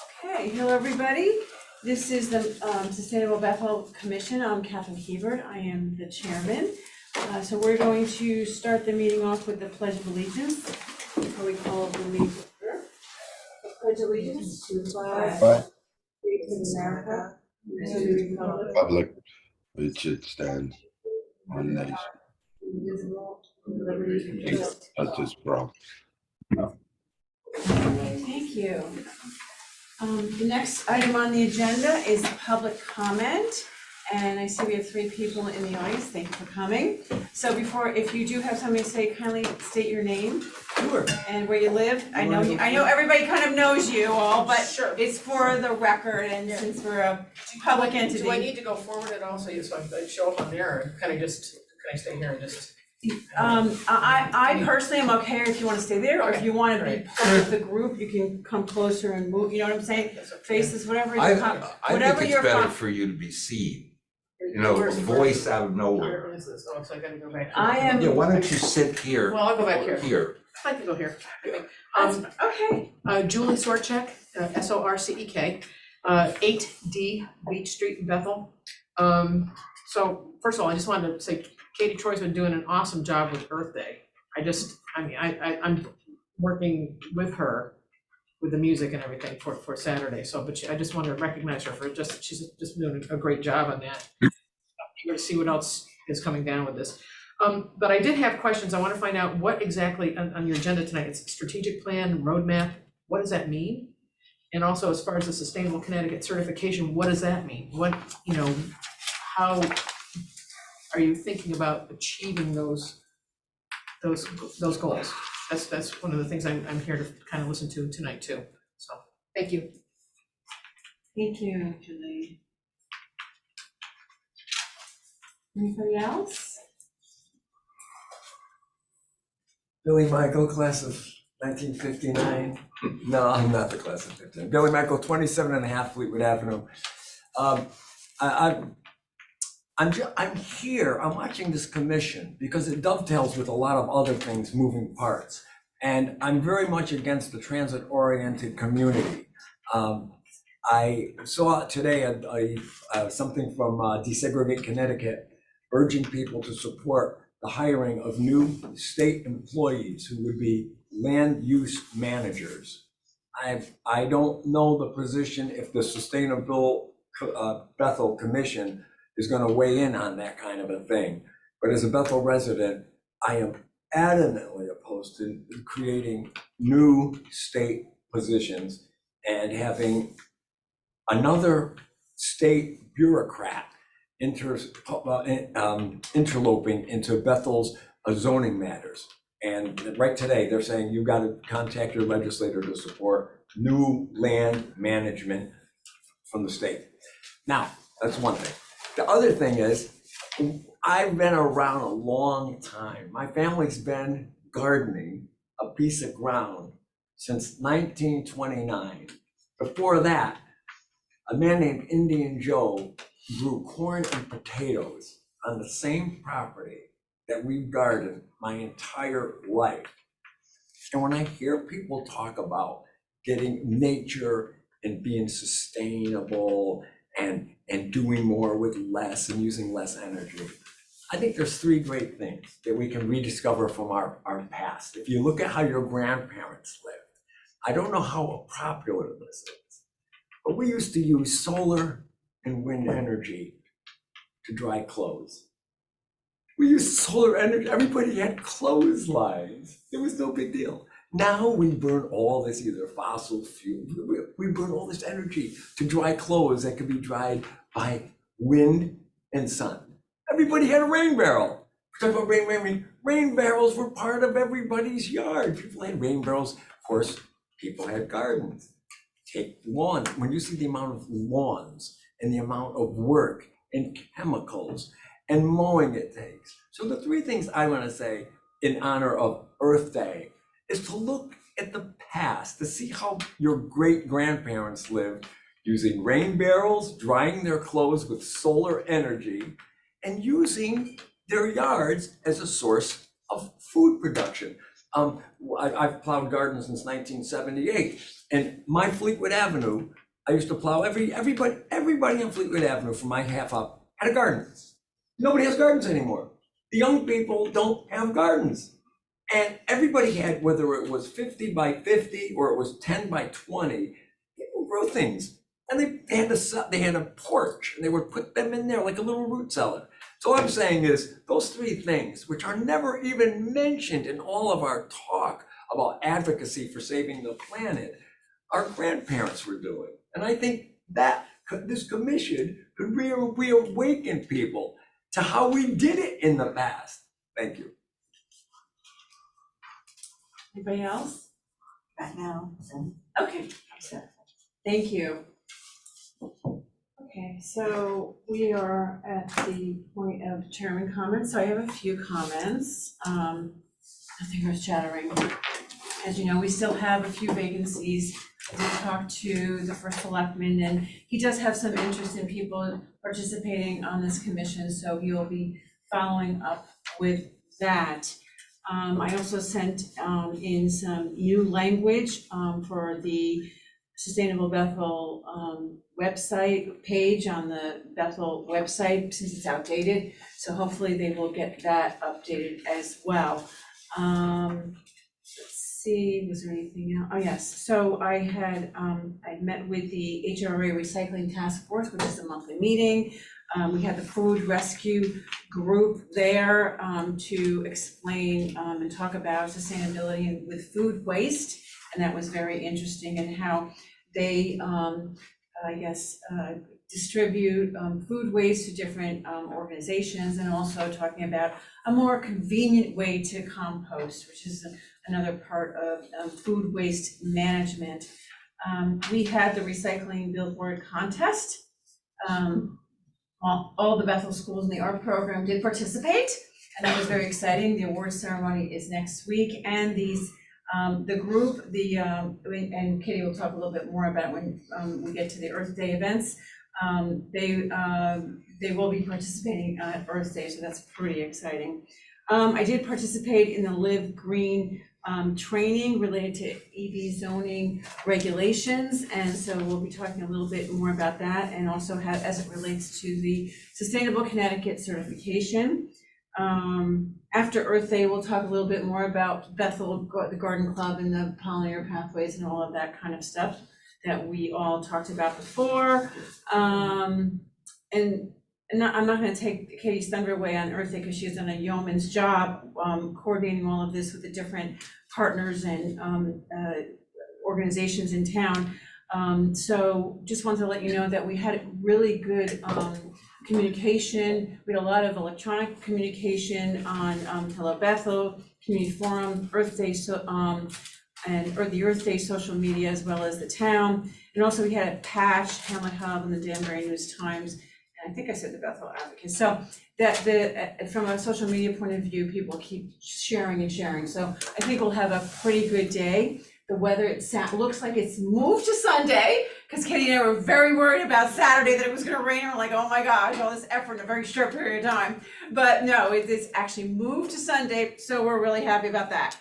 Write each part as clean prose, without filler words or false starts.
Okay, hello everybody. This is the Sustainable Bethel Commission. I'm Catherine Hebert. I am the chairman. So we're going to start the meeting off with the Pledge of Allegiance. Before we call the meeting order. The Pledge of Allegiance to the flag of America and to the republic which it stands one nation. Indivisible, with liberty and justice. Justice for all. Thank you. The next item on the agenda is public comment. And I see we have 3 people in the audience. Thank you for coming. So if you do have something to say, kindly state your name. Sure. And where you live. I know everybody kind of knows you all, but Sure. it's for the record and since we're a public entity. Do I need to go forward at all, so I show up on there, or can I stay here and just? I personally am okay if you want to stay there, or if you want to be Great. part of the group, you can come closer and move, you know what I'm saying? That's okay. Faces, whatever I whatever think you're it's better com- for you to be seen, you know, a voice out of nowhere. Where is this? Oh, so I gotta go back. I am- Yeah, why don't you sit here? Well, I'll go back here. Here. I'd like to go here, I think. Okay, Julie Sorchek, Sorcek, 8D Beach Street in Bethel. So first of all, I just wanted to say Katie Troy's been doing an awesome job with Earth Day. I'm working with her with the music and everything for Saturday, I just want to recognize her for she's just doing a great job on that. Eager to see what else is coming down with this. But I did have questions. I want to find out what exactly on your agenda tonight, it's strategic plan, roadmap, what does that mean? And also, as far as the Sustainable Connecticut certification, what does that mean? How are you thinking about achieving those goals? That's one of the things I'm here to kind of listen to tonight too. So, thank you. thank you, Julie. Anybody else? Billy Michael, class of 1959. No, I'm not the class of 59. Billy Michael, 27 and a half Fleetwood Avenue. I'm here, I'm watching this commission because it dovetails with a lot of other things, moving parts. And I'm very much against the transit-oriented community. I saw today something from Desegregate Connecticut urging people to support the hiring of new state employees who would be land use managers. I don't know the position if the Sustainable Bethel Commission is going to weigh in on that kind of a thing. But as a Bethel resident, I am adamantly opposed to creating new state positions and having another state bureaucrat interloping into Bethel's zoning matters. And right today, they're saying you've got to contact your legislator to support new land management from the state. Now, that's one thing. The other thing is, I've been around a long time. My family's been gardening a piece of ground since 1929. Before that, a man named Indian Joe grew corn and potatoes on the same property that we've gardened my entire life. And when I hear people talk about getting nature and being sustainable and doing more with less and using less energy, I think there's 3 great things that we can rediscover from our past. If you look at how your grandparents lived, I don't know how popular this is, but we used to use solar and wind energy to dry clothes. We used solar energy, everybody had clotheslines. It was no big deal. Now we burn all this either fossil fuel, we burn all this energy to dry clothes that could be dried by wind and sun. Everybody had a rain barrel. Talk about rain barrels were part of everybody's yard. People had rain barrels. Of course, people had gardens. Take lawn. When you see the amount of lawns and the amount of work and chemicals and mowing it takes. So the 3 things I want to say in honor of Earth Day is to look at the past, to see how your great-grandparents lived using rain barrels, drying their clothes with solar energy, and using their yards as a source of food production. I've plowed gardens since 1978, and my Fleetwood Avenue, I used to plow everybody on Fleetwood Avenue from my half up had a garden. Nobody has gardens anymore. The young people don't have gardens. And everybody had, whether it was 50 by 50 or it was 10 by 20, people grew things. And they had a porch, and they would put them in there like a little root cellar. So what I'm saying is, those three things, which are never even mentioned in all of our talk about advocacy for saving the planet, our grandparents were doing. And I think that this commission could reawaken people to how we did it in the past. Thank you. Anybody else? Right now, so. Okay, thank you. Okay, so we are at the point of chairman comments, so I have a few comments. Nothing earth shattering. As you know, we still have a few vacancies. I did talk to the first selectman, and he does have some interest in people participating on this commission, so he will be following up with that. I also sent in some new language for the Sustainable Bethel website page on the Bethel website, since it's outdated. So hopefully they will get that updated as well. Let's see, was there anything else? Oh yes, so I had I met with the HRA Recycling Task Force, which is a monthly meeting. We had the food rescue group there to explain and talk about sustainability with food waste, and that was very interesting, and how they distribute food waste to different organizations, and also talking about a more convenient way to compost, which is another part of food waste management. We had the recycling billboard contest. All the Bethel schools in the art program did participate, and that was very exciting. The award ceremony is next week, and the group, and Katie will talk a little bit more about when we get to the Earth Day events. They will be participating at Earth Day, so that's pretty exciting. I did participate in the Live Green training related to EV zoning regulations, and so we'll be talking a little bit more about that, and also as it relates to the Sustainable Connecticut certification. After Earth Day, we'll talk a little bit more about Bethel, the Garden Club, and the pollinator pathways and all of that kind of stuff that we all talked about before. I'm not going to take Katie's thunder away on Earth Day, because she's done a yeoman's job coordinating all of this with the different partners and organizations in town. So just wanted to let you know that we had really good communication. We had a lot of electronic communication on Hello Bethel, Community Forum, Earth Day, or the Earth Day social media, as well as the town. And also we had a patch, Hamlet Hub, and the Danbury News Times. I think I said the Bethel Advocate. So that from a social media point of view, people keep sharing and sharing. So I think we'll have a pretty good day. The weather looks like it's moved to Sunday, because Katie and I were very worried about Saturday that it was gonna rain. And we're like, oh my gosh, all this effort in a very short period of time. But no, it's actually moved to Sunday, so we're really happy about that.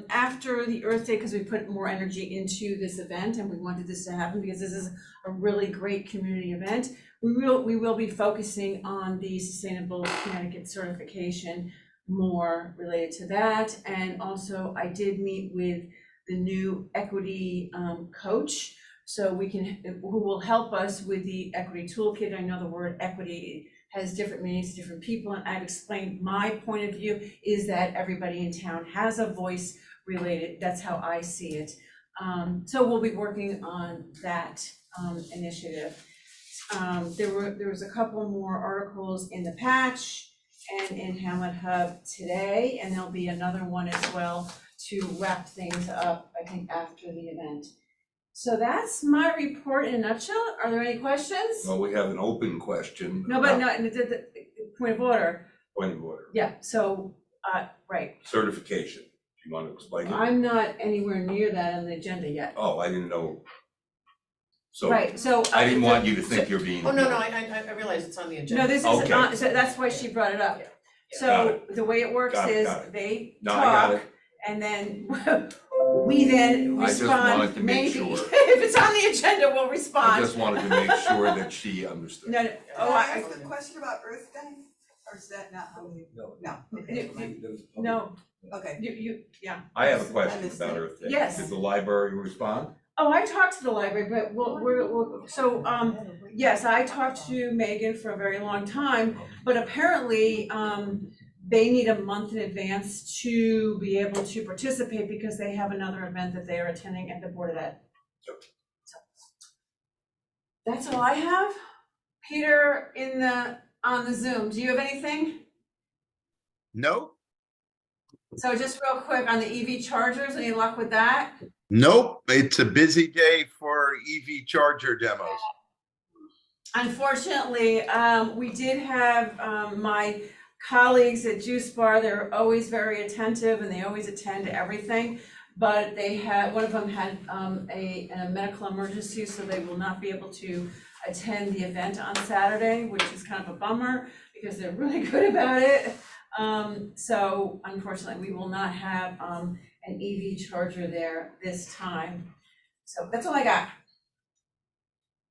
After the Earth Day, because we put more energy into this event and we wanted this to happen because this is a really great community event, we will be focusing on the Sustainable Connecticut certification, more related to that. And also I did meet with the new equity coach, so who will help us with the equity toolkit. I know the word equity has different meanings to different people, and I've explained my point of view is that everybody in town has a voice related. That's how I see it. So we'll be working on that initiative. There was a couple more articles in the patch and in Hamlet Hub today, and there'll be another one as well to wrap things up, I think, after the event. So that's my report in a nutshell. Are there any questions? Well, we have an open question. No, but no, the point of order. Point of order. Yeah, so, right. Certification. Do you want to explain it? I'm not anywhere near that on the agenda yet. Oh, I didn't know. So Right, so. I didn't want you to think you're being. Oh, no, I realize it's on the agenda. No, this is, Okay. so that's why she brought it up. So the way it works Got it, is got it. they No, I got talk it. and then we then I just respond, wanted to make maybe. sure. If it's on the agenda, we'll I respond. just wanted to make sure that she understood. No, no, Can oh, I ask a question about Earth Day? Or is that not how we? No. No, okay, no, okay. yeah. I have a question about Earth Day. Yes. Did the library respond? Oh, I talked to the library, but yes, I talked to Megan for a very long time, but apparently, they need a month in advance to be able to participate because they have another event that they are attending at the Board of Ed. So, that's all I have. Peter, on the Zoom, do you have anything? Nope, So just real quick on the EV chargers, any luck with that? nope. It's a busy day for EV charger demos. Unfortunately, we did have, my colleagues at Juice Bar, they're always very attentive and they always attend to everything. But one of them had, a medical emergency, so they will not be able to attend the event on Saturday, which is kind of a bummer because they're really good about it. So unfortunately, we will not have, an EV charger there this time. So that's all I got.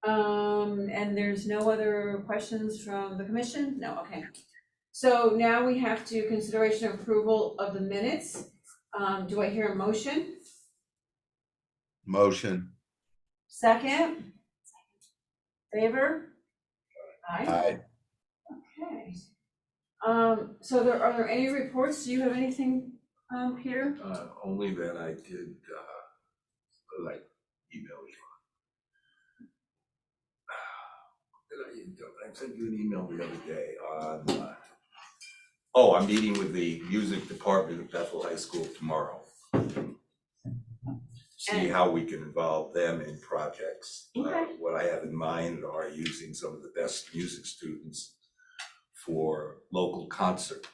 And there's no other questions from the commission? No, okay. So now we have to consideration of approval of the minutes. Do I hear a motion? Motion. Second? Favor? Aye. Aye. Okay. So are there any reports? Do you have anything, Peter? Only that I did, like, email you. I sent you an email the other day on, I'm meeting with the music department at Bethel High School tomorrow. See And- how we can involve them in projects. Okay. What I have in mind are using some of the best music students for local concerting,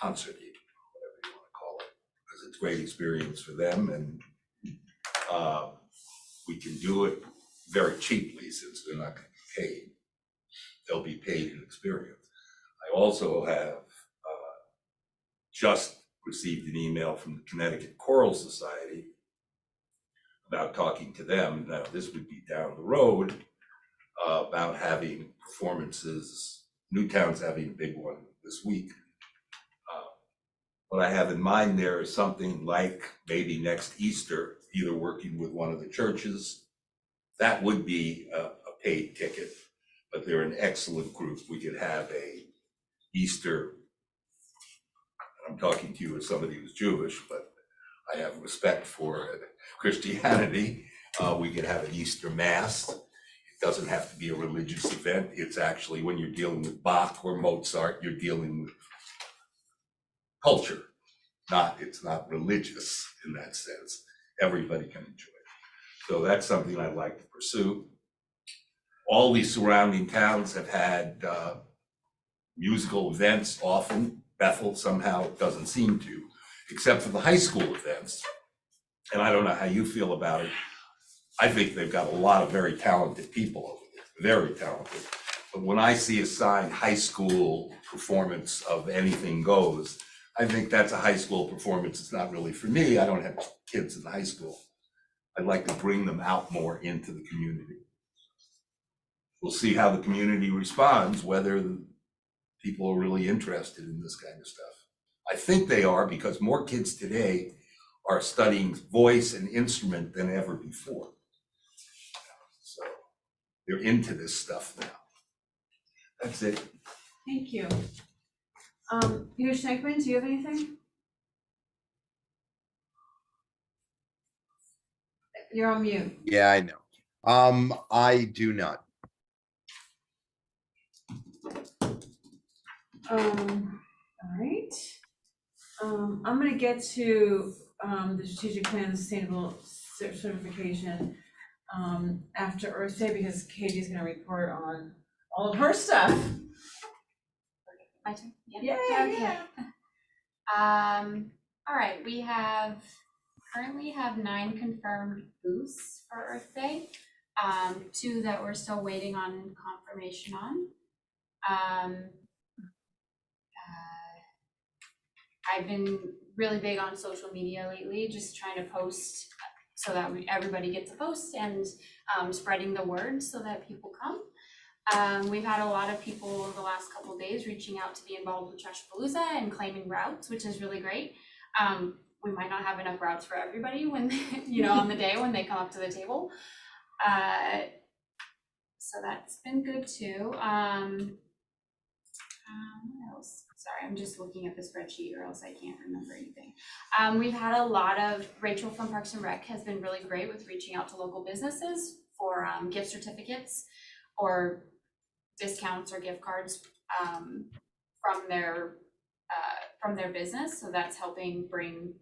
whatever you wanna call it, because it's a great experience for them and we can do it very cheaply since they're not gonna be paid. They'll be paid in experience. I also have just received an email from the Connecticut Choral Society about talking to them. Now, this would be down the road, about having performances. Newtown's having a big one this week. What I have in mind there is something like maybe next Easter, either working with one of the churches. That would be a paid ticket, but they're an excellent group. We could have a Easter, I'm talking to you as somebody who's Jewish, but I have respect for Christianity. We could have an Easter Mass. It doesn't have to be a religious event. It's actually, when you're dealing with Bach or Mozart, you're dealing with culture. It's not religious in that sense. Everybody can enjoy it. So that's something I'd like to pursue. All these surrounding towns have had musical events often. Bethel somehow doesn't seem to, except for the high school events. And I don't know how you feel about it. I think they've got a lot of very talented people over there, very talented. But when I see a sign, high school performance of anything goes, I think that's a high school performance. It's not really for me. I don't have kids in high school. I'd like to bring them out more into the community. We'll see how the community responds, whether the people are really interested in this kind of stuff. I think they are, because more kids today are studying voice and instrument than ever before. So they're into this stuff now. That's it. Thank you. Peter Schneckman, do you have anything? You're on mute. Yeah, I know. I do not. All right. I'm gonna get to, the strategic plan and sustainable certification, after Earth Day, because Katie's gonna report on all of her stuff. My turn? Yeah, Okay. yeah. All right, we currently have 9 confirmed booths for Earth Day. 2 that we're still waiting on confirmation on. I've been really big on social media lately, just trying to post so that everybody gets a post and spreading the word so that people come. We've had a lot of people the last couple of days reaching out to be involved with Trashpalooza and claiming routes, which is really great. We might not have enough routes for everybody when, on the day when they come up to the table. So that's been good too. What else? Sorry, I'm just looking at the spreadsheet or else I can't remember anything. We've had a lot of, Rachel from Parks and Rec has been really great with reaching out to local businesses for gift certificates or discounts or gift cards from their business. So that's helping bring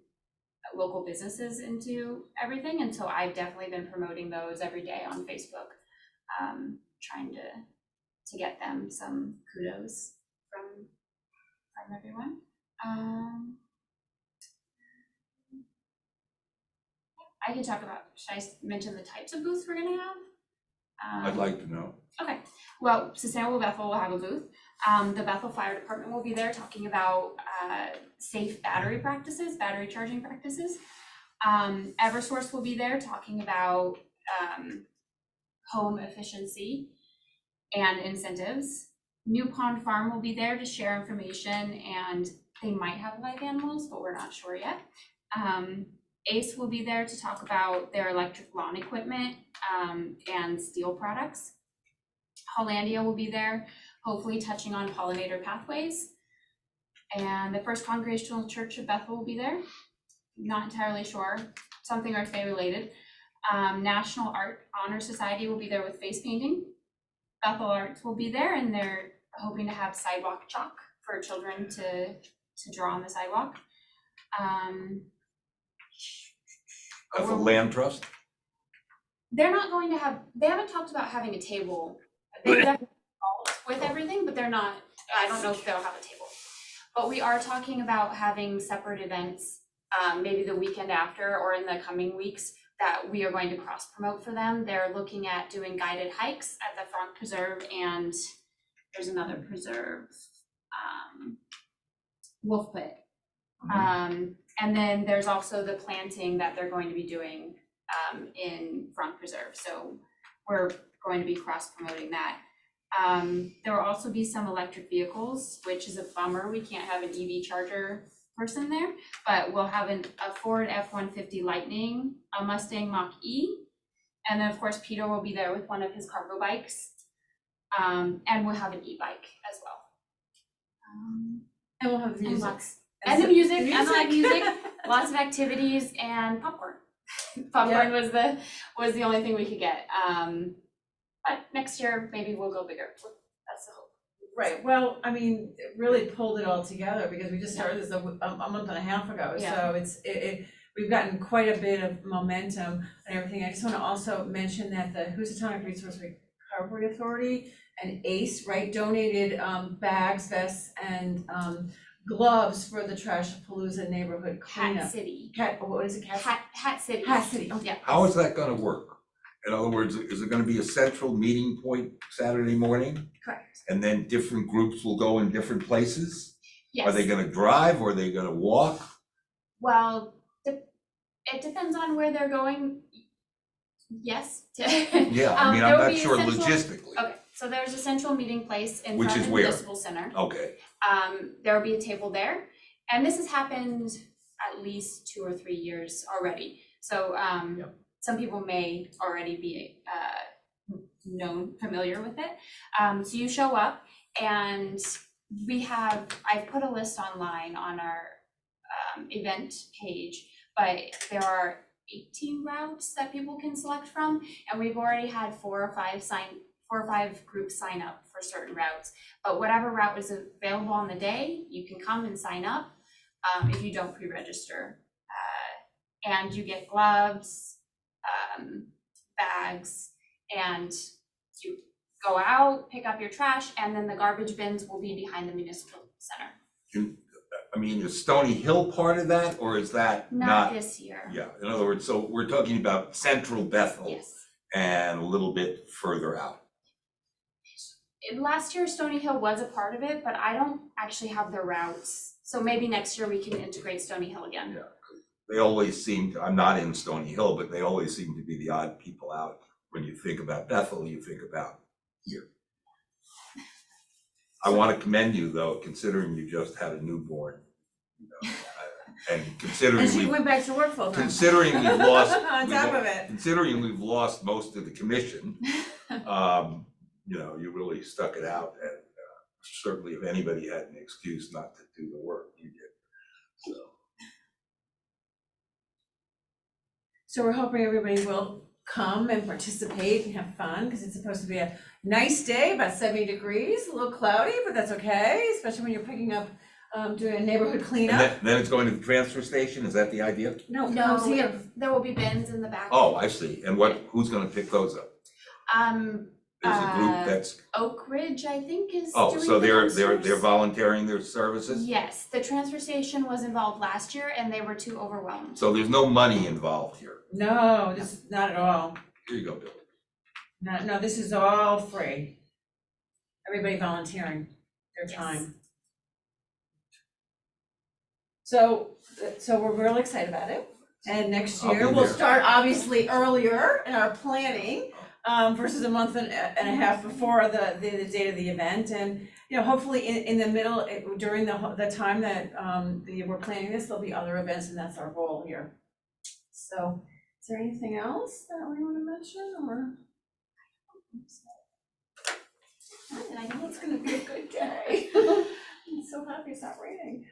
local businesses into everything. And so I've definitely been promoting those every day on Facebook, trying to get them some kudos from everyone. I can talk about, should I mention the types of booths we're gonna have? I'd like to know. Okay, well, Sustainable Bethel will have a booth. The Bethel Fire Department will be there talking about safe battery charging practices. Eversource will be there talking about home efficiency and incentives. New Pond Farm will be there to share information, and they might have live animals, but we're not sure yet. ACE will be there to talk about their electric lawn equipment and steel products. Hollandia will be there, hopefully touching on pollinator pathways. And the First Congregational Church of Bethel will be there. Not entirely sure, something Earth Day related. National Art Honor Society will be there with face painting. Bethel Arts will be there, and they're hoping to have sidewalk chalk for children to draw on the sidewalk. Bethel Land Trust? They're not going to have, they haven't talked about having a table. They've definitely involved with everything, but they're not, I don't know if they'll have a table. But we are talking about having separate events, maybe the weekend after or in the coming weeks, that we are going to cross promote for them. They're looking at doing guided hikes at the Frank Preserve, and there's another preserve, Wolf Pit. And then there's also the planting that they're going to be doing in Frank Preserve. So we're going to be cross promoting that. There will also be some electric vehicles, which is a bummer. We can't have an EV charger person there, but we'll have a Ford F-150 Lightning, a Mustang Mach-E, and then of course Peter will be there with one of his cargo bikes, and we'll have an e-bike as well. And we'll have the music. And the music, and live music, lots of activities, and popcorn. Popcorn was the only thing we could get. But next year, maybe we'll go bigger. That's the hope. Right, well, I mean, it really pulled it all together because we just started this a month and a half ago, so we've gotten quite a bit of momentum and everything. I just wanna also mention that the Housatonic Resource Recovery Authority and ACE, right, donated bags, vests, and gloves for the Trashpalooza neighborhood cleanup. Hat City. What is it, Hat City. Hat City, Yeah. How is that gonna work? In other words, is it gonna be a central meeting point Saturday morning? Correct. And then different groups will go in different places? Yes. Are they gonna drive or are they gonna walk? Well, it depends on where they're going. Yes. Yeah, I mean, there I'm will not be a sure central- logistically. Okay, so there's a central meeting place in Which front is of the where? municipal center. Okay, There will be a table there, and this has happened at least 2 or 3 years already. So some people may already be familiar with it. So you show up, and I've put a list online on our event page, but there are 18 routes that people can select from, and we've already had 4 or 5 groups sign up for certain routes. But whatever route is available on the day, you can come and sign up if you don't pre-register. And you get gloves, bags, and you go out, pick up your trash, and then the garbage bins will be behind the municipal center. I mean, is Stony Hill part of that or is that Not not? this year. Yeah, in other words, so we're talking about central Bethel Yes. and a little bit further out. Last year, Stony Hill was a part of it, but I don't actually have the routes So maybe next year we can integrate Stony Hill again. They always seem to, I'm not in Stony Hill, but they always seem to be the odd people out. When you think about Bethel, you think about here. I want to commend you though, considering you just had a newborn. You know, and considering And she we, went back to work full time. considering we've lost. On top of it. Considering we've lost most of the commission, you know, you really stuck it out, and certainly if anybody had an excuse not to do the work, you did. So we're hoping everybody will come and participate and have fun, because it's supposed to be a nice day, about 70 degrees, a little cloudy, but that's okay, especially when you're picking up, doing a neighborhood And cleanup. then it's going to the transfer station, is that the idea? No, No, it's here. there will be bins in the back. Oh, I see, and who's gonna pick those up? There's a group that's, Oak Ridge, I think, is oh, doing so the they're dumpsters. volunteering their services? Yes, the transfer station was involved last year and they were too overwhelmed. So there's no money involved here. No, this is not at all. Here you go, Bill. No, this is all free. Everybody volunteering their Yes. time. So we're real excited about it. And next I'll year, be we'll there. start obviously earlier in our planning, versus a month and a half before the date of the event. And, you know, hopefully in the middle, during the time that, we're planning this, there'll be other events, and that's our goal here. So, is there anything else that we want to mention, or? I know it's gonna be a good day. I'm so happy it's not raining.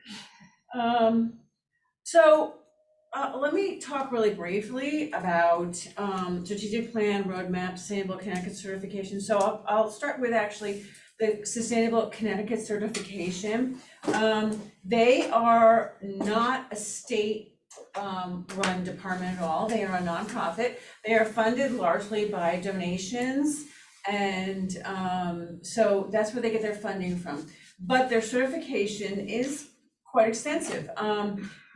Let me talk really briefly about strategic plan, roadmap, sustainable Connecticut certification. So I'll start with actually the sustainable Connecticut certification. They are not a state run department at all. They are a nonprofit. They are funded largely by donations, and so that's where they get their funding from. But their certification is quite extensive.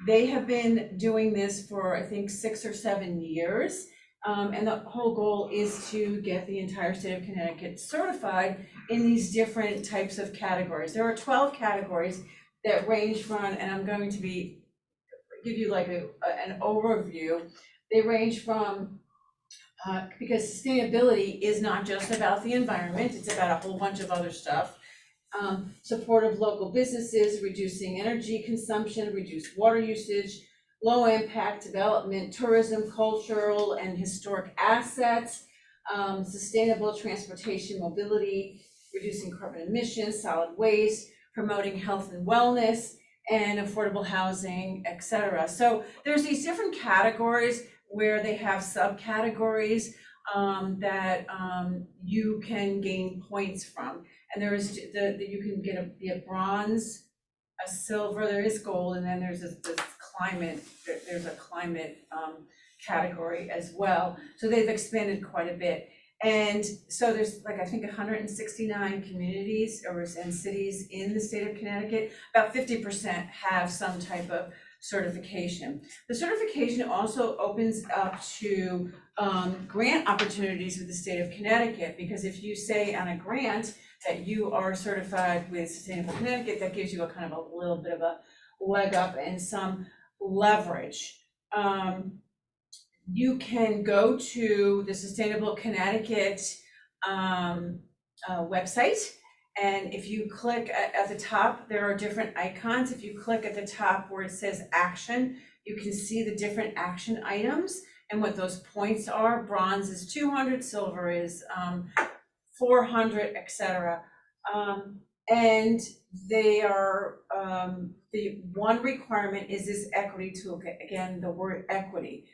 They have been doing this for, I think, 6 or 7 years. And the whole goal is to get the entire state of Connecticut certified in these different types of categories. There are 12 categories that range from, and I'm going to give you like an overview. They range from, because sustainability is not just about the environment, it's about a whole bunch of other stuff. Support of local businesses, reducing energy consumption, reduced water usage, low impact development, tourism, cultural and historic assets, sustainable transportation mobility, reducing carbon emissions, solid waste, promoting health and wellness, and affordable housing, et cetera. So there's these different categories where they have subcategories that you can gain points from. And there is you can be a bronze, a silver, there is gold, and then there's this climate, there's a climate category as well. So they've expanded quite a bit. And so there's like, I think 169 communities and cities in the state of Connecticut. About 50% have some type of certification. The certification also opens up to grant opportunities with the state of Connecticut, because if you say on a grant that you are certified with Sustainable Connecticut, that gives you a kind of a little bit of a leg up and some leverage. You can go to the Sustainable Connecticut website, and if you click at the top, there are different icons. If you click at the top where it says action, you can see the different action items and what those points are. Bronze is 200, silver is 400, etc. And they are, the one requirement is this equity toolkit. Again, the word equity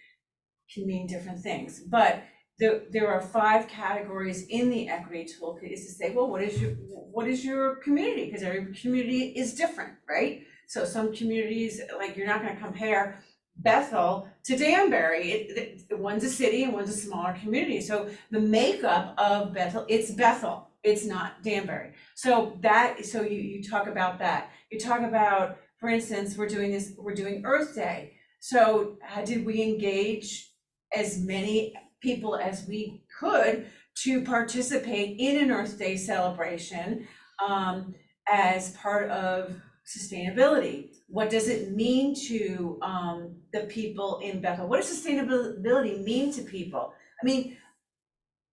can mean different things, but there are 5 categories in the equity toolkit. Is to say, well, what is your community? Because every community is different, right? So some communities, like, you're not going to compare Bethel to Danbury. One's a city and one's a smaller community. So the makeup of Bethel, it's Bethel, it's not Danbury. So you talk about that. You talk about, for instance, we're doing Earth Day. So did we engage as many people as we could to participate in an Earth Day celebration as part of sustainability. What does it mean to the people in Bethel? What does sustainability mean to people? I mean,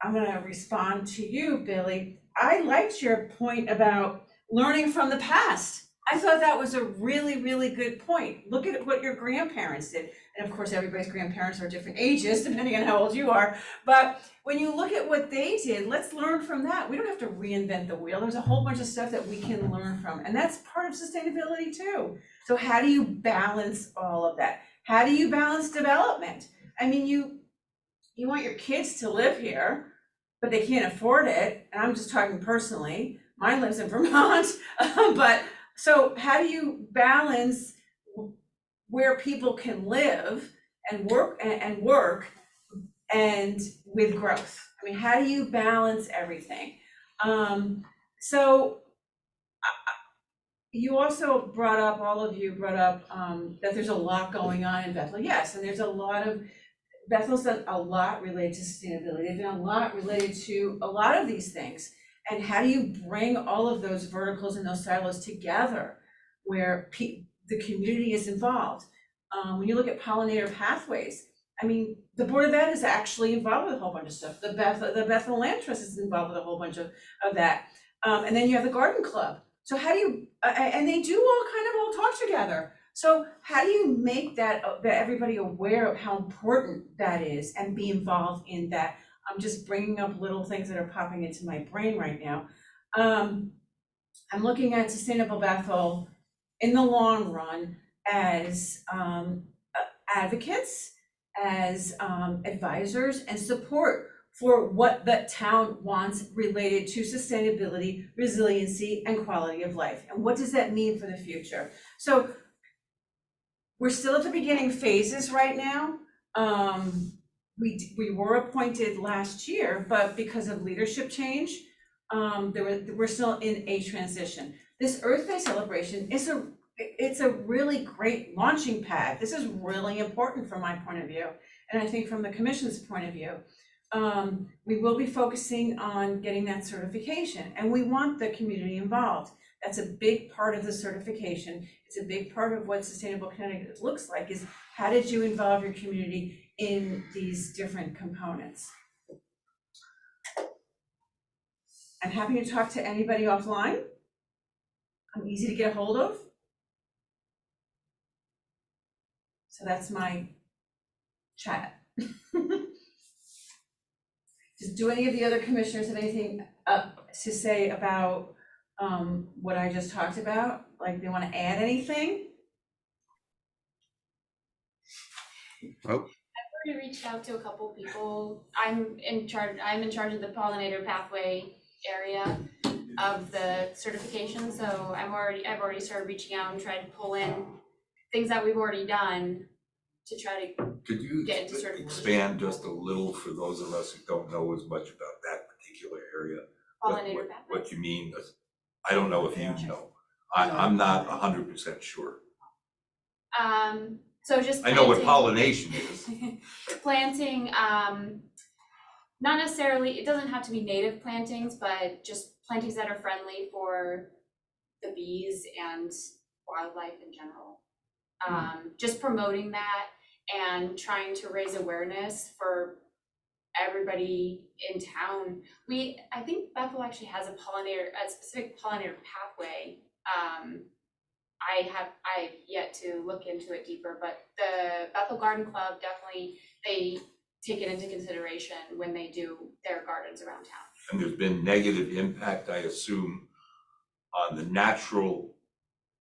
I'm gonna respond to you, Billy. I liked your point about learning from the past. I thought that was a really, really good point. Look at what your grandparents did. And of course, everybody's grandparents are different ages, depending on how old you are. But when you look at what they did, let's learn from that. We don't have to reinvent the wheel. There's a whole bunch of stuff that we can learn from. And that's part of sustainability too. So how do you balance all of that? How do you balance development? I mean, you want your kids to live here, but they can't afford it. And I'm just talking personally. Mine lives in Vermont, but so how do you balance where people can live and work and with growth? I mean, how do you balance everything? So you also brought up, all of you brought up that there's a lot going on in Bethel. Yes, and there's a lot of, Bethel's done a lot related to sustainability. They've done a lot related to a lot of these things. And how do you bring all of those verticals and those silos together where the community is involved? When you look at pollinator pathways, I mean, the Board of Ed is actually involved with a whole bunch of stuff. The Bethel Land Trust is involved with a whole bunch of that. And then you have the Garden Club. So how do you, and they do all talk together. So how do you make that everybody aware of how important that is and be involved in that? I'm just bringing up little things that are popping into my brain right now. I'm looking at Sustainable Bethel in the long run as advocates, as advisors, and support for what the town wants related to sustainability, resiliency, and quality of life. And what does that mean for the future? So we're still at the beginning phases right now. We were appointed last year, but because of leadership change, we're still in a transition. This Earth Day celebration is it's a really great launching pad. This is really important from my point of view, and I think from the commission's point of view. We will be focusing on getting that certification, and we want the community involved. That's a big part of the certification. It's a big part of what Sustainable Connecticut looks like, is how did you involve your community in these different components? I'm happy to talk to anybody offline. I'm easy to get a hold of. So that's my chat. Do any of the other commissioners have anything to say about what I just talked about? Like, they want to add anything? Nope. I've already reached out to a couple people. I'm in charge of the pollinator pathway area of the certification, so I've already started reaching out and trying to pull in things that we've already done to try to Could you get into certification. expand just a little for those of us who don't know as much about that particular area? Pollinator pathway. What you mean? I don't know if you know. I'm not 100% sure. So just I know what planting- pollination is. Planting, not necessarily, it doesn't have to be native plantings, but just plantings that are friendly for the bees and wildlife in general. Just promoting that and trying to raise awareness for everybody in town. I think Bethel actually has a specific pollinator pathway. I've yet to look into it deeper, but the Bethel Garden Club definitely, they take it into consideration when they do their gardens around town. And there's been negative impact, I assume, on the natural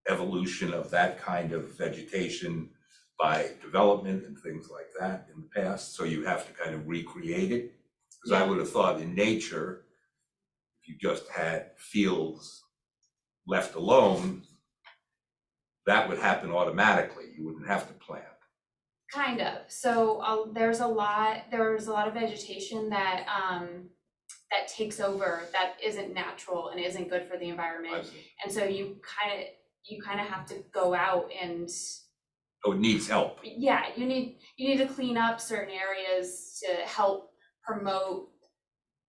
evolution of that kind of vegetation by development and things like that in the past, so you have to kind of recreate it? Because I would have thought in nature, if you just had fields left alone, that would happen automatically. You wouldn't have to plant. Kind of. So there's a lot of vegetation that that takes over, that isn't natural and isn't good for the environment. And so you kind of have to go out and. Oh, it needs help. Yeah, you need to clean up certain areas to help promote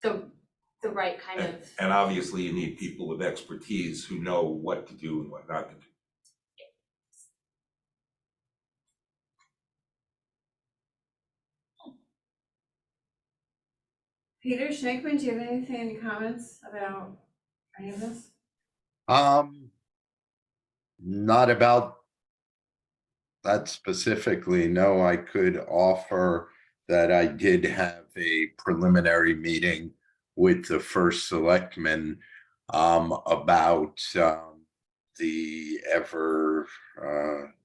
the right kind of. And obviously you need people with expertise who know what to do and what not to do. Peter Schneckman, do you have anything, any comments about any of this? Not about that specifically. No, I could offer that I did have a preliminary meeting with the first selectman about the ever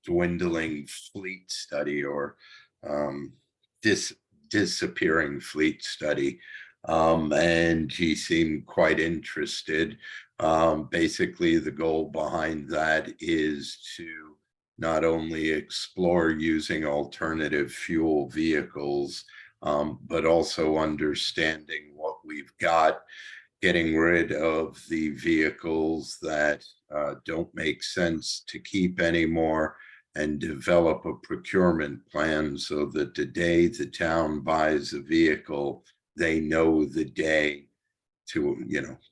dwindling fleet study, or dis disappearing fleet study. And he seemed quite interested. Basically, the goal behind that is to not only explore using alternative fuel vehicles, but also understanding what we've got, getting rid of the vehicles that don't make sense to keep anymore, and develop a procurement plan so that the day the town buys a vehicle, they know the day to,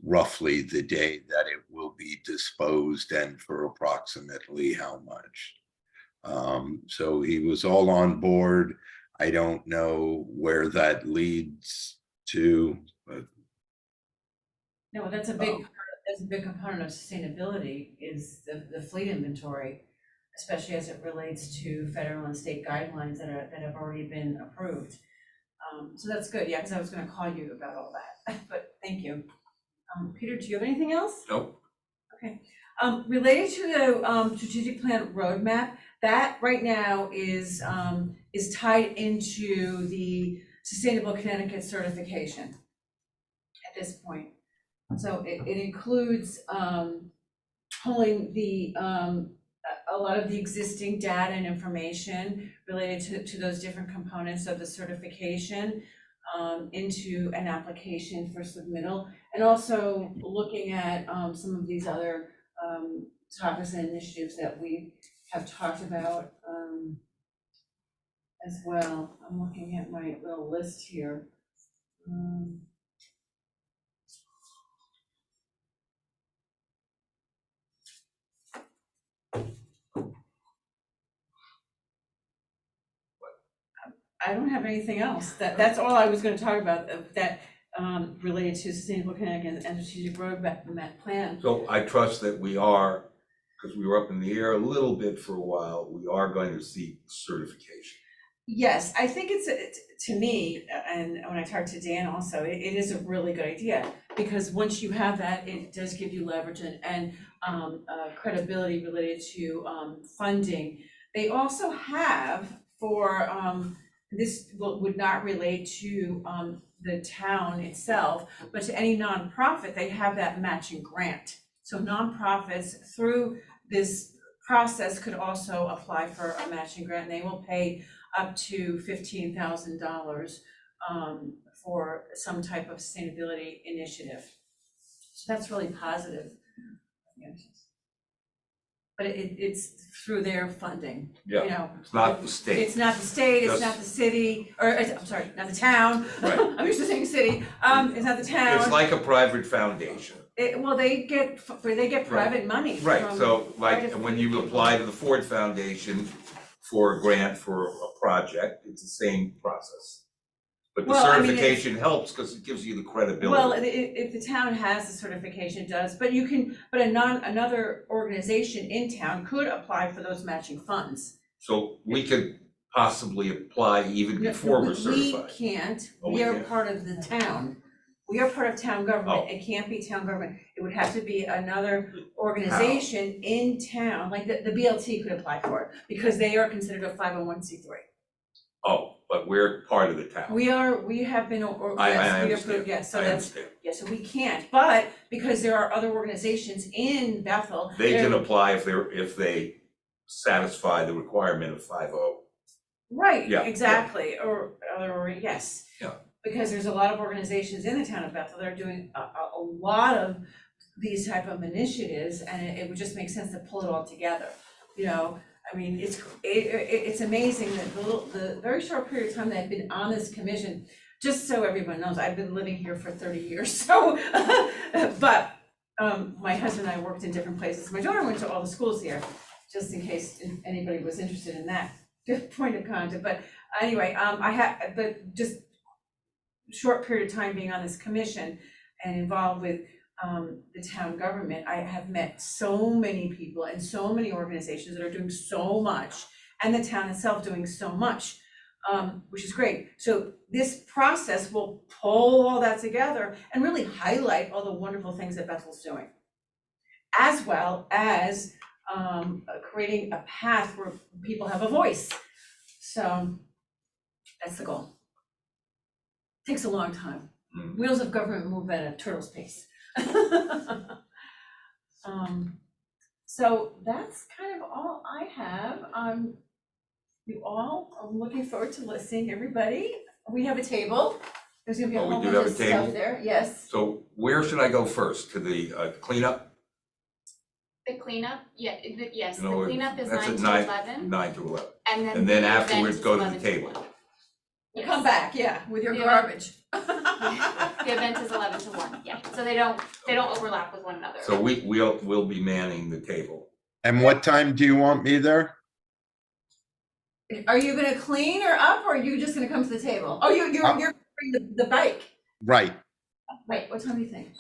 roughly the day that it will be disposed and for approximately how much. So he was all on board. I don't know where that leads to, but No, that's a big, that's a big component of sustainability is the fleet inventory, especially as it relates to federal and state guidelines that have already been approved. So that's good, yeah, because I was gonna call you about all that, but thank you. Peter, do you have anything else? Nope. Okay, related to the strategic plan roadmap, that right now is tied into the Sustainable Connecticut certification at this point. So it includes pulling a lot of the existing data and information related to those different components of the certification into an application for submittal, and also looking at some of these other topics and initiatives that we have talked about as well. I'm looking at my little list here. I don't have anything else. That's all I was gonna talk about, that related to Sustainable Connecticut and the strategic roadmap plan. So I trust that we are, because we were up in the air a little bit for a while, we are going to seek certification. Yes, I think to me, and when I talked to Dan also, it is a really good idea, because once you have that, it does give you leverage and credibility related to funding. They also have for this would not relate to the town itself, but to any nonprofit, they have that matching grant. So nonprofits through this process could also apply for a matching grant, and they will pay up to $15,000 for some type of sustainability initiative. So that's really positive. But it's through their funding, you know. It's not the state. It's not the state, it's Just- not the city, or, I'm sorry, not the town. Right. I'm used to saying city, it's not the town. It's like a private foundation. Well, they get private money Right, from so like, private when you people. apply to the Ford Foundation for a grant for a project, it's the same process. But the Well, I mean, certification helps because it gives you the credibility. Well, if the town has the certification, it does, but another organization in town could apply for those matching funds. So we could possibly apply even No, before we're we certified. can't, Oh, we we are can't. part of the town. We are part of town government, Oh. it can't be town government, it would have to be another organization in town, like the BLT could apply for it, because they are considered a 501c3. Oh, but we're part of the town. We have been, or, I yes, we are, understand. yes, so I that's, understand. yeah, so we can't, but because there are other organizations in Bethel. They they're- can apply if they satisfy the requirement of 50. Right, Yeah, yeah. exactly, or, yes. Yeah. Because there's a lot of organizations in the town of Bethel that are doing a lot of these type of initiatives, and it would just make sense to pull it all together, you know? I mean, it's amazing that the very short period of time that I've been on this commission, just so everyone knows, I've been living here for 30 years, so, but my husband and I worked in different places. My daughter went to all the schools here, just in case anybody was interested in that point of contact. But anyway, but just short period of time being on this commission and involved with the town government, I have met so many people and so many organizations that are doing so much, and the town itself doing so much, which is great. So this process will pull all that together and really highlight all the wonderful things that Bethel's doing, as well as creating a path where people have a voice. So that's the goal. Takes a long time. Wheels of government move at a turtle's pace. So that's kind of all I have. You all, I'm looking forward to listening, everybody. We have a table. There's gonna be a Oh, we whole do bunch have of a table? stuff there, yes. So where should I go first? To the cleanup? The cleanup, yes, the You know, cleanup is that's at 9 to 11, 9 to 11. and then And then the event afterwards is go to the 11 table. 1. Yes. Come back, yeah, with your Yeah. garbage. The event is 11 to 1, yeah, so they don't overlap with one another. So we'll be manning the table. And what time do you want me there? Are you gonna clean or up, or are you just gonna come to the table? Oh, you're gonna bring the bike. Right. Wait, what time do you think?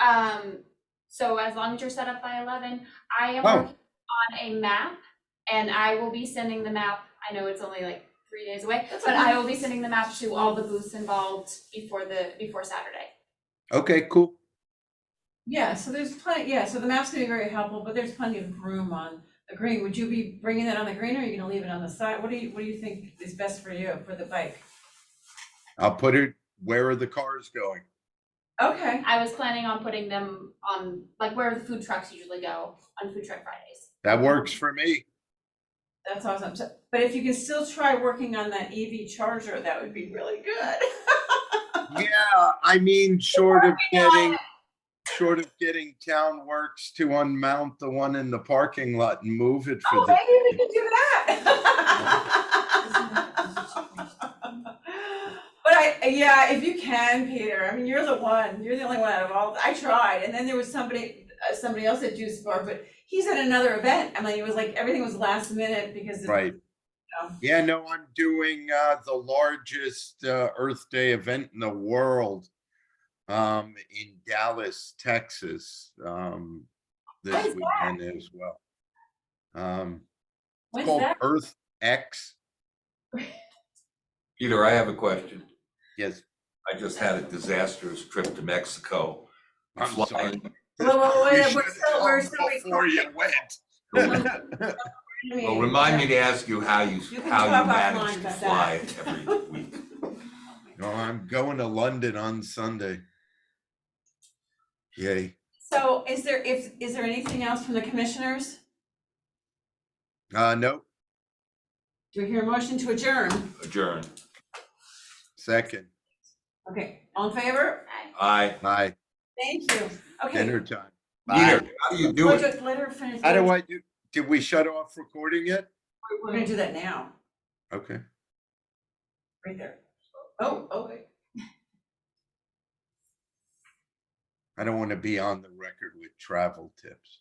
So as long as you're set up by 11, I am Oh. working on a map, and I will be sending the map, I know it's only like 3 days away, That's but okay. I will be sending the map to all the booths involved before Saturday. Okay, cool. Yeah, so there's plenty, yeah, so the map's gonna be very helpful, but there's plenty of room on the green. Would you be bringing that on the green, or are you gonna leave it on the side? What do you think is best for you, for the bike? I'll put it, where are the cars going? Okay, I was planning on putting them on, like, where the food trucks usually go, on Food Truck Fridays. That works for me. that's awesome. So, but if you can still try working on that EV charger, that would be really good. Yeah, I mean, short of getting Town Works to unmount the one in the parking lot and move it for Oh, the. maybe we can do that. But yeah, if you can, Peter, I mean, you're the only one out of all, I tried, and then there was somebody else at Juice Bar, but he's at another event, I mean, it was like, everything was last minute because of. Right. know. Yeah, no, I'm doing the largest Earth Day event in the world in Dallas, Texas this When's weekend as well. It's When's called that? Earth X. Peter, I have a question. Yes, I just had a disastrous trip to Mexico. I'm Flying- sorry. Wait, You we're should've still told recording. before you went. Well, remind me to ask you how you You can talk manage offline to about fly that. every week. No, I'm going to London on Sunday. Yay. So is there anything else from the commissioners? Nope, Do we hear a motion to adjourn? Adjourn. second. Okay, all in favor? Aye. Bye. Thank you. Okay. Dinner time. Peter, Bye. how do you do it? Let her finish. How do I do? Did we shut off recording yet? We're gonna do that now, Okay. right there. Oh, wait. I don't want to be on the record with travel tips.